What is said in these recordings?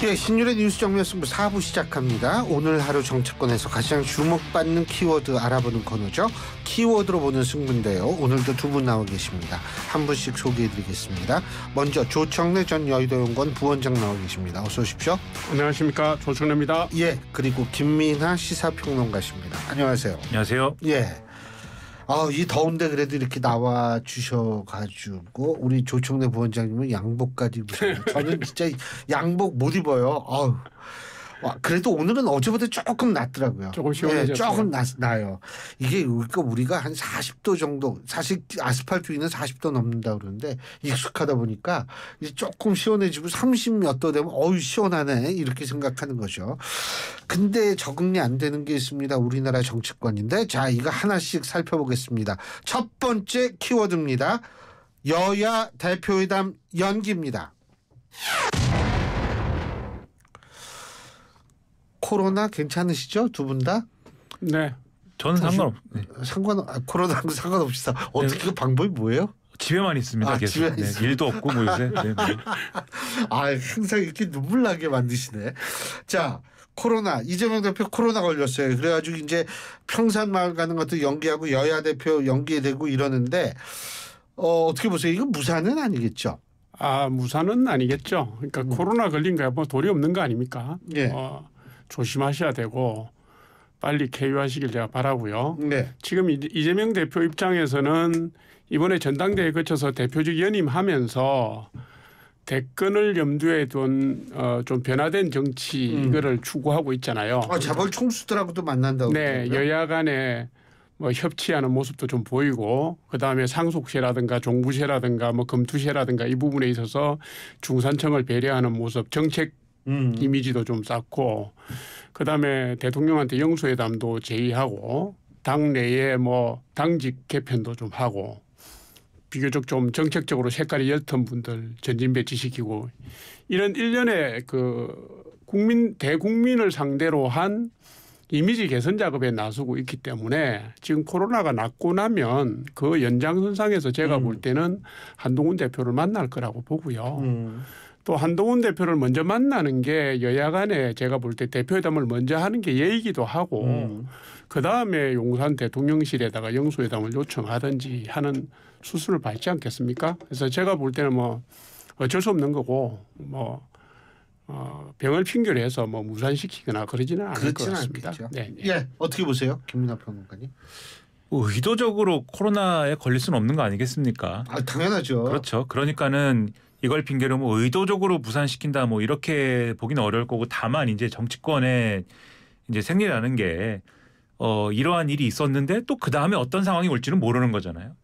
예, 신율의 뉴스 정면 승부 4부 시작합니다. 오늘 하루 정치권에서 가장 주목받는 키워드 알아보는 코너죠. 키워드로 보는 승부인데요. 오늘도 두 분 나와 계십니다. 한 분씩 소개해드리겠습니다. 먼저 조청래 전 여의도연구원 부원장 나와 계십니다. 어서 오십시오. 안녕하십니까, 조청래입니다. 예, 그리고 김민하 시사평론가십니다. 안녕하세요. 안녕하세요. 예. 이 더운데 그래도 이렇게 나와 주셔가지고 우리 조청래 부원장님은 양복까지 입으세요. 저는 진짜 양복 못 입어요. 그래도 오늘은 어제보다 조금 낫더라고요. 조금 시원해졌어요. 조금 나요. 이게 그러니까 우리가 한 40도 정도, 사실 아스팔트 위는 40도 넘는다 그러는데 익숙하다 보니까 이제 조금 시원해지고 30몇 도 되면 시원하네 이렇게 생각하는 거죠. 근데 적응이 안 되는 게 있습니다. 우리나라 정치권인데 자, 이거 하나씩 살펴보겠습니다. 첫 번째 키워드입니다. 여야 대표회담 연기입니다. 코로나 괜찮으시죠? 두 분 다? 네. 저는 코로나하고 상관없이 어떻게 그 방법이 뭐예요? 집에만 있습니다. 계속. 집에만 있습니다. 일도 없고 뭐 요새. 네. 항상 이렇게 눈물 나게 만드시네. 자, 코로나 이재명 대표 코로나 걸렸어요. 그래가지고 이제 평산마을 가는 것도 연기하고 여야 대표 연기되고 이러는데 어떻게 보세요? 이거 무산은 아니겠죠? 무산은 아니겠죠. 그러니까 코로나 걸린 거야 뭐 도리 없는 거 아닙니까? 예. 조심하셔야 되고 빨리 쾌유하시길 제가 바라고요. 네. 지금 이재명 대표 입장에서는 이번에 전당대회에 거쳐서 대표직 연임하면서 대권을 염두에 둔 좀 변화된 정치 이거를 추구하고 있잖아요. 재벌 총수들하고도 만난다고. 네, 그러더라고요. 여야 간에 뭐 협치하는 모습도 좀 보이고 그다음에 상속세라든가 종부세라든가 뭐 검투세라든가 이 부분에 있어서 중산층을 배려하는 모습, 정책 이미지도 좀 쌓고 그다음에 대통령한테 영수회담도 제의하고 당 내에 뭐 당직 개편도 좀 하고 비교적 좀 정책적으로 색깔이 옅은 분들 전진 배치시키고 이런 일련의 대국민을 상대로 한 이미지 개선 작업에 나서고 있기 때문에 지금 코로나가 낫고 나면 그 연장선상에서 제가 볼 때는 한동훈 대표를 만날 거라고 보고요. 또 한동훈 대표를 먼저 만나는 게 여야 간에 제가 볼 때 대표회담을 먼저 하는 게 예의이기도 하고 그다음에 용산 대통령실에다가 영수회담을 요청하든지 하는 수순을 밟지 않겠습니까? 그래서 제가 볼 때는 뭐 어쩔 수 없는 거고 뭐 병을 핑계로 해서 뭐 무산시키거나 그러지는 않을 것 같습니다. 네. 예, 어떻게 보세요, 김민하 평론가님? 의도적으로 코로나에 걸릴 수는 없는 거 아니겠습니까? 당연하죠. 그렇죠. 그러니까는 이걸 핑계로 뭐 의도적으로 무산시킨다 뭐 이렇게 보기는 어려울 거고 다만 이제 정치권에 이제 생리라는 게 이러한 일이 있었는데 또 그 다음에 어떤 상황이 올지는 모르는 거잖아요.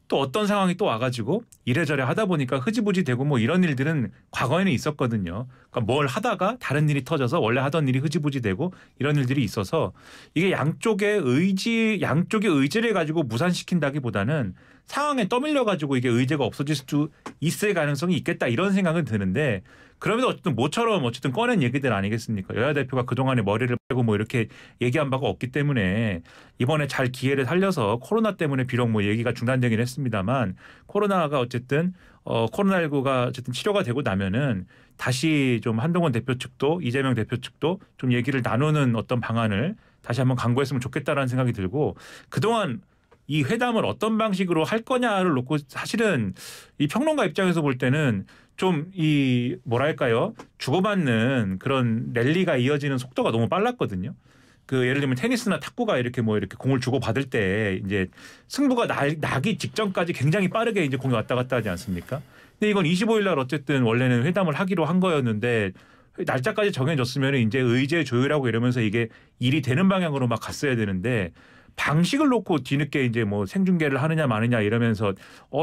또 어떤 상황이 또 와가지고 이래저래 하다 보니까 흐지부지 되고 뭐 이런 일들은 과거에는 있었거든요. 그러니까 뭘 하다가 다른 일이 터져서 원래 하던 일이 흐지부지 되고 이런 일들이 있어서 이게 양쪽의 의지를 가지고 무산시킨다기보다는 상황에 떠밀려 가지고 이게 의제가 없어질 수 있을 가능성이 있겠다 이런 생각은 드는데 그러면 어쨌든 모처럼 어쨌든 꺼낸 얘기들 아니겠습니까? 여야 대표가 그동안에 머리를 빼고 뭐 이렇게 얘기한 바가 없기 때문에 이번에 잘 기회를 살려서 코로나 때문에 비록 뭐 얘기가 중단되긴 했습니다만 코로나가 어쨌든 코로나19가 어쨌든 치료가 되고 나면은 다시 좀 한동훈 대표 측도 이재명 대표 측도 좀 얘기를 나누는 어떤 방안을 다시 한번 강구했으면 좋겠다라는 생각이 들고 그동안 이 회담을 어떤 방식으로 할 거냐를 놓고 사실은 이 평론가 입장에서 볼 때는 좀 이 뭐랄까요 주고받는 그런 랠리가 이어지는 속도가 너무 빨랐거든요. 그 예를 들면 테니스나 탁구가 이렇게 공을 주고 받을 때 이제 승부가 나기 직전까지 굉장히 빠르게 이제 공이 왔다 갔다 하지 않습니까? 근데 이건 25일 날 어쨌든 원래는 회담을 하기로 한 거였는데 날짜까지 정해졌으면 이제 의제 조율하고 이러면서 이게 일이 되는 방향으로 막 갔어야 되는데 방식을 놓고 뒤늦게 이제 뭐 생중계를 하느냐 마느냐 이러면서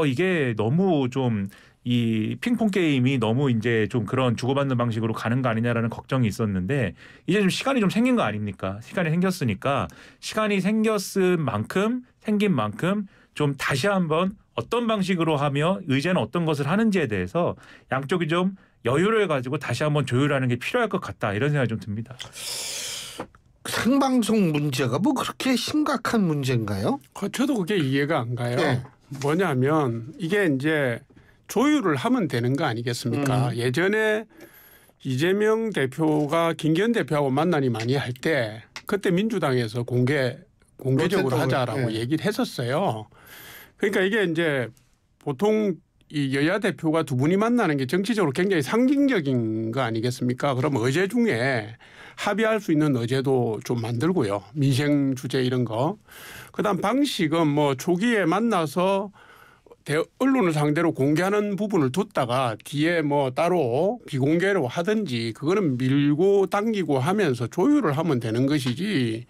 이게 너무 좀 이 핑퐁 게임이 너무 이제 좀 그런 주고받는 방식으로 가는 거 아니냐라는 걱정이 있었는데 이제 좀 시간이 좀 생긴 거 아닙니까? 시간이 생겼으니까 시간이 생긴 만큼 좀 다시 한번 어떤 방식으로 하며 의제는 어떤 것을 하는지에 대해서 양쪽이 좀 여유를 가지고 다시 한번 조율하는 게 필요할 것 같다 이런 생각이 좀 듭니다. 생방송 문제가 뭐 그렇게 심각한 문제인가요? 저도 그게 이해가 안 가요. 네. 뭐냐면 이게 이제 조율을 하면 되는 거 아니겠습니까? 예전에 이재명 대표가 김기현 대표하고 만나니 많이 할 때 그때 민주당에서 공개적으로 하자라고 얘기를 했었어요. 그러니까 이게 이제 보통 이 여야 대표가 두 분이 만나는 게 정치적으로 굉장히 상징적인 거 아니겠습니까? 그럼 의제 중에 합의할 수 있는 의제도 좀 만들고요. 민생 주제 이런 거. 그다음 방식은 뭐 초기에 만나서 언론을 상대로 공개하는 부분을 뒀다가 뒤에 뭐 따로 비공개로 하든지 그거는 밀고 당기고 하면서 조율을 하면 되는 것이지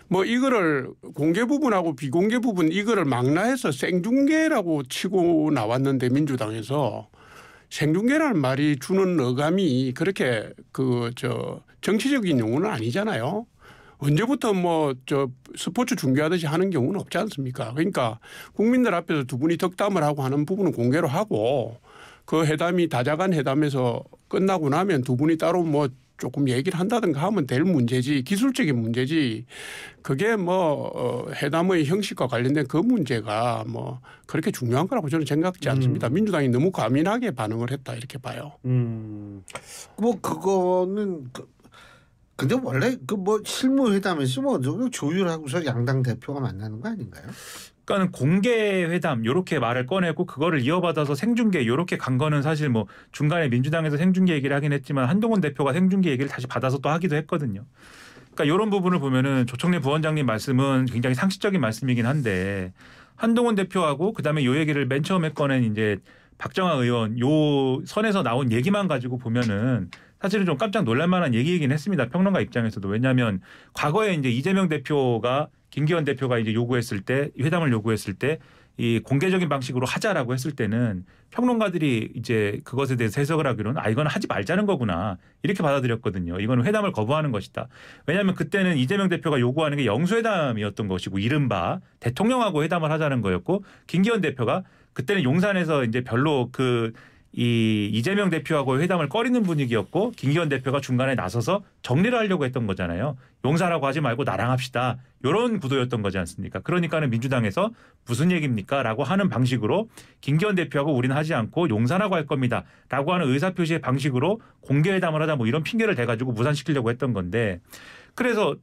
뭐 이거를 공개 부분하고 비공개 부분 이거를 망라해서 생중계라고 치고 나왔는데 민주당에서 생중계라는 말이 주는 어감이 그렇게 정치적인 용어는 아니잖아요. 언제부터 뭐 스포츠 중계하듯이 하는 경우는 없지 않습니까? 그러니까 국민들 앞에서 두 분이 덕담을 하고 하는 부분은 공개로 하고 그 회담이 다자간 회담에서 끝나고 나면 두 분이 따로 뭐 조금 얘기를 한다든가 하면 될 문제지 기술적인 문제지 그게 뭐 회담의 형식과 관련된 그 문제가 뭐 그렇게 중요한 거라고 저는 생각지 않습니다. 민주당이 너무 과민하게 반응을 했다 이렇게 봐요. 뭐 그거는 근데 원래 그 뭐 실무회담에서 뭐 조율하고서 양당 대표가 만나는 거 아닌가요? 그러니까는 공개 회담 요렇게 말을 꺼내고 그거를 이어받아서 생중계 요렇게 간 거는 사실 뭐 중간에 민주당에서 생중계 얘기를 하긴 했지만 한동훈 대표가 생중계 얘기를 다시 받아서 또 하기도 했거든요. 그러니까 이런 부분을 보면은 조청래 부원장님 말씀은 굉장히 상식적인 말씀이긴 한데 한동훈 대표하고 그다음에 요 얘기를 맨 처음에 꺼낸 이제 박정아 의원 요 선에서 나온 얘기만 가지고 보면은 사실은 좀 깜짝 놀랄 만한 얘기이긴 했습니다. 평론가 입장에서도. 왜냐하면 과거에 이제 이재명 대표가 김기현 대표가 이제 요구했을 때 회담을 요구했을 때 이 공개적인 방식으로 하자라고 했을 때는 평론가들이 이제 그것에 대해서 해석을 하기로는 이건 하지 말자는 거구나 이렇게 받아들였거든요. 이건 회담을 거부하는 것이다. 왜냐하면 그때는 이재명 대표가 요구하는 게 영수회담이었던 것이고 이른바 대통령하고 회담을 하자는 거였고 김기현 대표가 그때는 용산에서 이제 별로 이 이재명 대표하고 회담을 꺼리는 분위기였고 김기현 대표가 중간에 나서서 정리를 하려고 했던 거잖아요. 용사라고 하지 말고 나랑 합시다. 이런 구도였던 거지 않습니까? 그러니까는 민주당에서 무슨 얘기입니까? 라고 하는 방식으로 김기현 대표하고 우리는 하지 않고 용사라고 할 겁니다. 라고 하는 의사표시의 방식으로 공개회담을 하자 뭐 이런 핑계를 대가지고 무산시키려고 했던 건데 그래서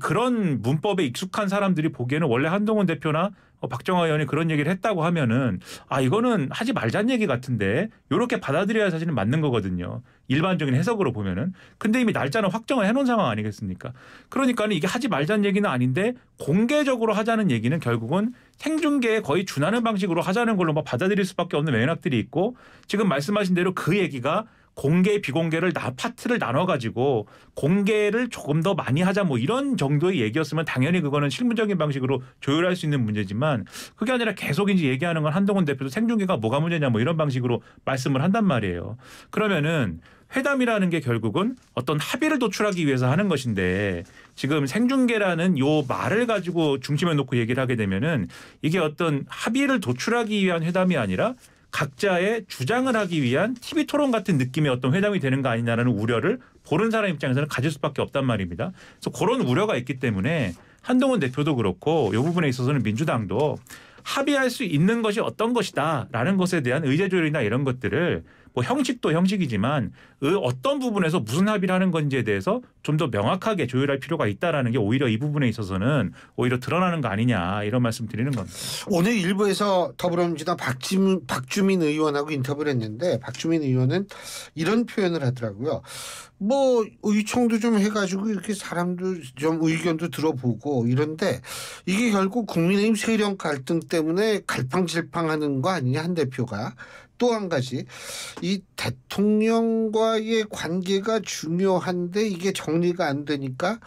그런 문법에 익숙한 사람들이 보기에는 원래 한동훈 대표나 박정아 의원이 그런 얘기를 했다고 하면은 이거는 하지 말자는 얘기 같은데 이렇게 받아들여야 사실은 맞는 거거든요. 일반적인 해석으로 보면은. 근데 이미 날짜는 확정을 해놓은 상황 아니겠습니까? 그러니까는 이게 하지 말자는 얘기는 아닌데 공개적으로 하자는 얘기는 결국은 생중계에 거의 준하는 방식으로 하자는 걸로 뭐 받아들일 수밖에 없는 맥락들이 있고 지금 말씀하신 대로 그 얘기가 공개 비공개를 파트를 나눠가지고 공개를 조금 더 많이 하자 뭐 이런 정도의 얘기였으면 당연히 그거는 실무적인 방식으로 조율할 수 있는 문제지만 그게 아니라 계속 이제 얘기하는 건 한동훈 대표도 생중계가 뭐가 문제냐 뭐 이런 방식으로 말씀을 한단 말이에요. 그러면은 회담이라는 게 결국은 어떤 합의를 도출하기 위해서 하는 것인데 지금 생중계라는 요 말을 가지고 중심에 놓고 얘기를 하게 되면은 이게 어떤 합의를 도출하기 위한 회담이 아니라 각자의 주장을 하기 위한 TV 토론 같은 느낌의 어떤 회담이 되는 거 아니냐라는 우려를 보는 사람 입장에서는 가질 수밖에 없단 말입니다. 그래서 그런 우려가 있기 때문에 한동훈 대표도 그렇고 이 부분에 있어서는 민주당도 합의할 수 있는 것이 어떤 것이다라는 것에 대한 의제조율이나 이런 것들을 뭐 형식도 형식이지만 어떤 부분에서 무슨 합의를 하는 건지에 대해서 좀 더 명확하게 조율할 필요가 있다라는 게 오히려 이 부분에 있어서는 오히려 드러나는 거 아니냐 이런 말씀 드리는 겁니다. 오늘 일부에서 더불어민주당 박주민 의원하고 인터뷰를 했는데 박주민 의원은 이런 표현을 하더라고요. 뭐 의총도 좀 해가지고 이렇게 사람들 좀 의견도 들어보고 이런데 이게 결국 국민의힘 세력 갈등 때문에 갈팡질팡하는 거 아니냐 한 대표가. 또 한 가지 이 대통령과의 관계가 중요한데 이게 정리가 안 되니까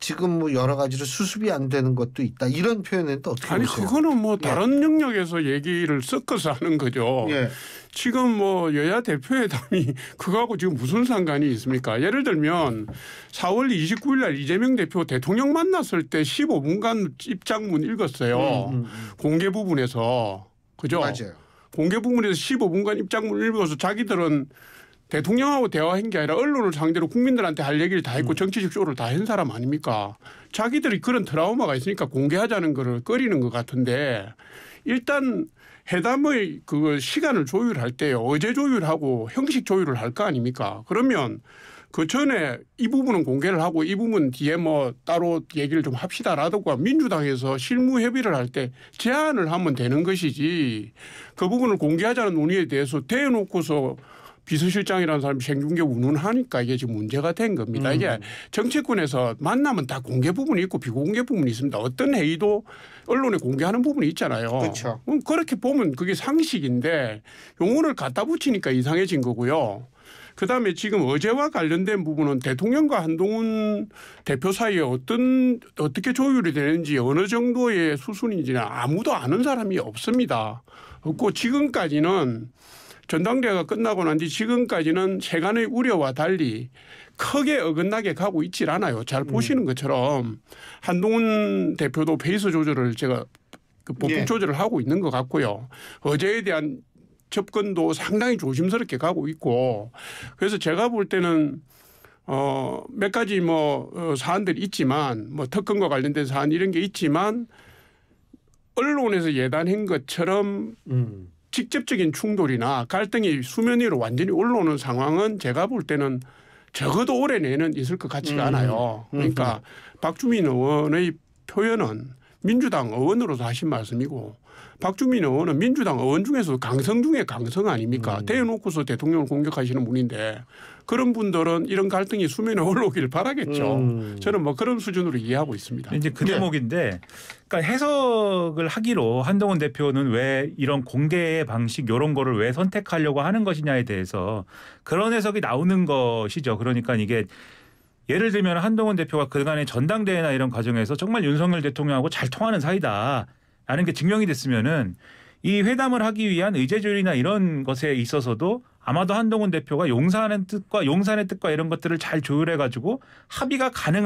지금 뭐 여러 가지로 수습이 안 되는 것도 있다. 이런 표현은 또 어떻게 보세요? 그거는 뭐 다른 영역에서 얘기를 섞어서 하는 거죠. 예. 지금 뭐 여야 대표회담이 그거하고 지금 무슨 상관이 있습니까? 예를 들면 4월 29일 날 이재명 대표 대통령 만났을 때 15분간 입장문 읽었어요. 공개 부분에서. 그죠? 맞아요. 공개 부분에서 15분간 입장문을 읽어서 자기들은 대통령하고 대화한 게 아니라 언론을 상대로 국민들한테 할 얘기를 다 했고 정치적 쇼를 다 한 사람 아닙니까? 자기들이 그런 트라우마가 있으니까 공개하자는 거를 꺼리는 것 같은데 일단 회담의 그 시간을 조율할 때 어제 조율하고 형식 조율을 할 거 아닙니까? 그러면 그 전에 이 부분은 공개를 하고 이 부분 뒤에 뭐 따로 얘기를 좀 합시다라든가 민주당에서 실무 협의를 할 때 제안을 하면 되는 것이지 그 부분을 공개하자는 논의에 대해서 대놓고서 비서실장이라는 사람이 생중계 운운하니까 이게 지금 문제가 된 겁니다. 이게 정치권에서 만나면 다 공개 부분이 있고 비공개 부분이 있습니다. 어떤 회의도 언론에 공개하는 부분이 있잖아요. 그렇죠. 그렇게 보면 그게 상식인데 용어를 갖다 붙이니까 이상해진 거고요. 그다음에 지금 어제와 관련된 부분은 대통령과 한동훈 대표 사이에 어떻게 조율이 되는지 어느 정도의 수순인지는 아무도 아는 사람이 없습니다. 없고 지금까지는 전당대회가 끝나고 난 뒤 지금까지는 세간의 우려와 달리 크게 어긋나게 가고 있질 않아요. 잘 보시는 것처럼 한동훈 대표도 페이스 조절을 제가 그 보폭 조절을 하고 있는 것 같고요. 어제에 대한 접근도 상당히 조심스럽게 가고 있고 그래서 제가 볼 때는 몇 가지 사안들이 있지만 뭐 특검과 관련된 사안 이런 게 있지만 언론에서 예단한 것처럼 직접적인 충돌이나 갈등이 수면 위로 완전히 올라오는 상황은 제가 볼 때는 적어도 올해 내는 있을 것 같지가 않아요. 그러니까 박주민 의원의 표현은 민주당 의원으로서 하신 말씀이고 박주민 의원은 민주당 의원 중에서 강성 중에 강성 아닙니까? 대놓고서 대통령을 공격하시는 분인데 그런 분들은 이런 갈등이 수면에 올라오길 바라겠죠. 저는 뭐 그런 수준으로 이해하고 있습니다. 이제 그 대목인데 그러니까 해석을 하기로 한동훈 대표는 왜 이런 공개의 방식 이런 거를 왜 선택하려고 하는 것이냐에 대해서 그런 해석이 나오는 것이죠. 그러니까 이게 예를 들면 한동훈 대표가 그간의 전당대회나 이런 과정에서 정말 윤석열 대통령하고 잘 통하는 사이다라는 게 증명이 됐으면은 이 회담을 하기 위한 의제조율이나 이런 것에 있어서도 아마도 한동훈 대표가 용산의 뜻과 이런 것들을 잘 조율해 가지고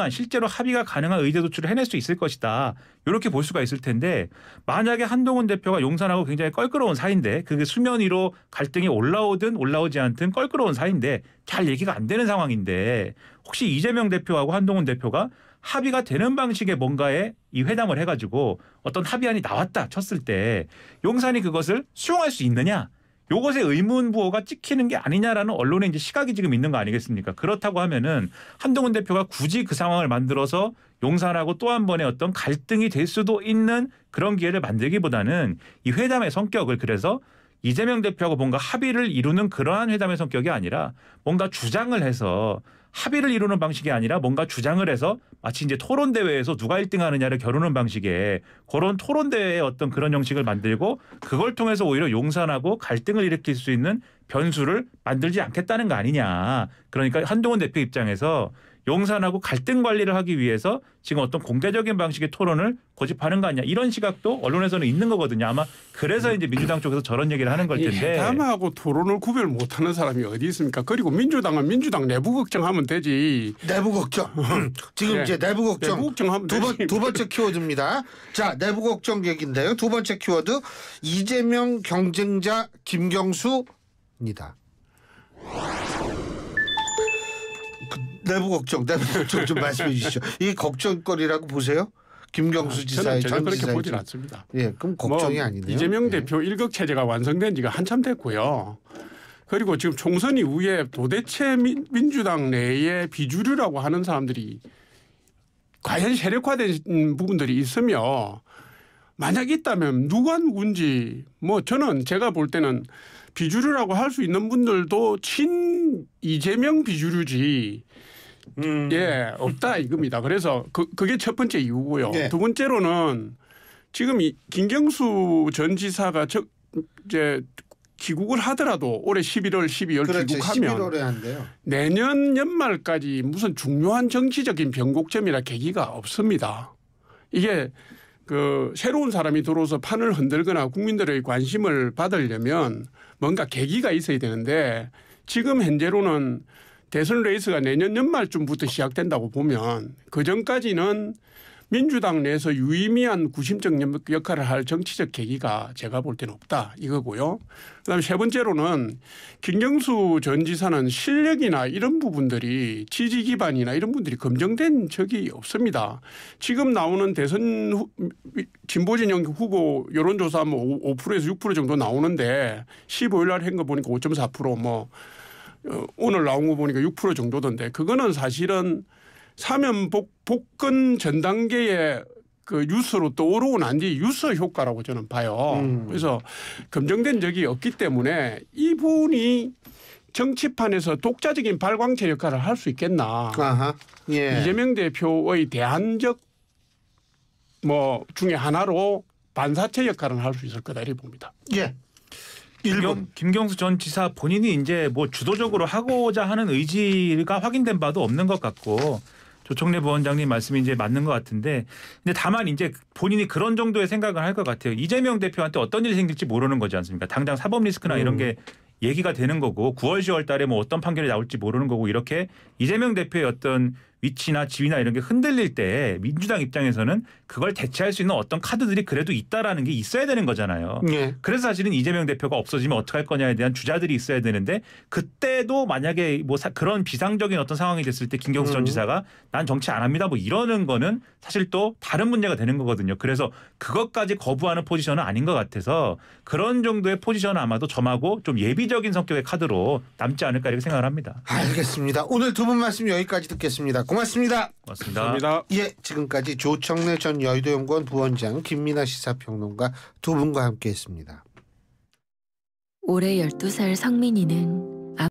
실제로 합의가 가능한 의제 도출을 해낼 수 있을 것이다. 이렇게 볼 수가 있을 텐데 만약에 한동훈 대표가 용산하고 굉장히 껄끄러운 사이인데 그게 수면 위로 갈등이 올라오든 올라오지 않든 껄끄러운 사이인데 잘 얘기가 안 되는 상황인데 혹시 이재명 대표하고 한동훈 대표가 합의가 되는 방식의 뭔가에 이 회담을 해가지고 어떤 합의안이 나왔다 쳤을 때 용산이 그것을 수용할 수 있느냐? 요것에 의문부호가 찍히는 게 아니냐라는 언론의 이제 시각이 지금 있는 거 아니겠습니까? 그렇다고 하면은 한동훈 대표가 굳이 그 상황을 만들어서 용산하고 또 한 번의 어떤 갈등이 될 수도 있는 그런 기회를 만들기보다는 이 회담의 성격을 그래서 이재명 대표하고 뭔가 합의를 이루는 그러한 회담의 성격이 아니라 뭔가 주장을 해서 합의를 이루는 방식이 아니라 뭔가 주장을 해서 마치 이제 토론 대회에서 누가 1등 하느냐를 겨루는 방식의 그런 토론 대회의 어떤 그런 형식을 만들고 그걸 통해서 오히려 용산하고 갈등을 일으킬 수 있는 변수를 만들지 않겠다는 거 아니냐. 그러니까 한동훈 대표 입장에서 용산하고 갈등 관리를 하기 위해서 지금 어떤 공개적인 방식의 토론을 고집하는 거 아니냐 이런 시각도 언론에서는 있는 거거든요. 아마 그래서 이제 민주당 쪽에서 저런 얘기를 하는 걸 텐데. 회담하고 토론을 구별 못하는 사람이 어디 있습니까? 그리고 민주당은 민주당 내부 걱정하면 되지. 내부 걱정. 지금 이제 내부 걱정. 내부 걱정하면 두 번째 키워드입니다. 자, 내부 걱정 얘기인데요. 두 번째 키워드 이재명 경쟁자 김경수입니다. 내부 걱정 좀 말씀해 주시죠. 이게 걱정거리라고 보세요? 김경수 지사의 저는 전 그렇게 지사의 보진 않습니다. 예, 그럼 걱정이 아니네요. 이재명 대표 일극 체제가 완성된 지가 한참 됐고요. 그리고 지금 총선 이후에 도대체 민주당 내에 비주류라고 하는 사람들이 과연 세력화된 부분들이 있으며 만약 있다면 누가 누군지 저는 제가 볼 때는 비주류라고 할 수 있는 분들도 친 이재명 비주류지 없다 이겁니다. 그래서 그게 첫 번째 이유고요. 두 번째로는 지금 김경수 전 지사가 이제 귀국을 하더라도 올해 11월, 12월 그렇죠. 귀국하면 11월에 한대요. 내년 연말까지 무슨 중요한 정치적인 변곡점이나 계기가 없습니다. 이게 새로운 사람이 들어와서 판을 흔들거나 국민들의 관심을 받으려면 뭔가 계기가 있어야 되는데 지금 현재로는 대선 레이스가 내년 연말쯤부터 시작된다고 보면 그 전까지는 민주당 내에서 유의미한 구심적 역할을 할 정치적 계기가 제가 볼 때는 없다 이거고요. 그다음에 세 번째로는 김경수 전 지사는 실력이나 이런 부분들이 지지 기반이나 이런 분들이 검증된 적이 없습니다. 지금 나오는 대선 진보 진영 후보 여론조사 뭐 5%에서 6% 정도 나오는데 15일 날 한 거 보니까 5.4% 뭐 오늘 나온 거 보니까 6% 정도던데 그거는 사실은 사면 복권 전 단계의 그 뉴스로 떠오르고 난 뒤 뉴스 효과라고 저는 봐요. 그래서 검증된 적이 없기 때문에 이분이 정치판에서 독자적인 발광체 역할을 할 수 있겠나. 아하. 예. 이재명 대표의 대안적 뭐 중에 하나로 반사체 역할을 할 수 있을 거다 이렇게 봅니다. 예. 김경수 전 지사 본인이 이제 뭐 주도적으로 하고자 하는 의지가 확인된 바도 없는 것 같고 조청래 부원장님 말씀이 이제 맞는 것 같은데 근데 다만 이제 본인이 그런 정도의 생각을 할 것 같아요. 이재명 대표한테 어떤 일이 생길지 모르는 거지 않습니까? 당장 사법 리스크나 이런 게 얘기가 되는 거고 9월 10월 달에 뭐 어떤 판결이 나올지 모르는 거고 이렇게 이재명 대표의 어떤 위치나 지위나 이런 게 흔들릴 때 민주당 입장에서는 그걸 대체할 수 있는 어떤 카드들이 그래도 있다라는 게 있어야 되는 거잖아요. 예. 그래서 사실은 이재명 대표가 없어지면 어떡할 거냐에 대한 주자들이 있어야 되는데 그때도 만약에 뭐 그런 비상적인 어떤 상황이 됐을 때 김경수 전 지사가 난 정치 안 합니다 뭐 이러는 거는 사실 또 다른 문제가 되는 거거든요. 그래서 그것까지 거부하는 포지션은 아닌 것 같아서 그런 정도의 포지션은 아마도 점하고 좀 예비적인 성격의 카드로 남지 않을까 이렇게 생각을 합니다. 알겠습니다. 오늘 두 분 말씀 여기까지 듣겠습니다. 고맙습니다. 고맙습니다. 감사합니다. 예, 지금까지 조청래 전 여의도연구원 부원장, 김민아 시사평론가 두 분과 함께했습니다. 올해 12살 성민이는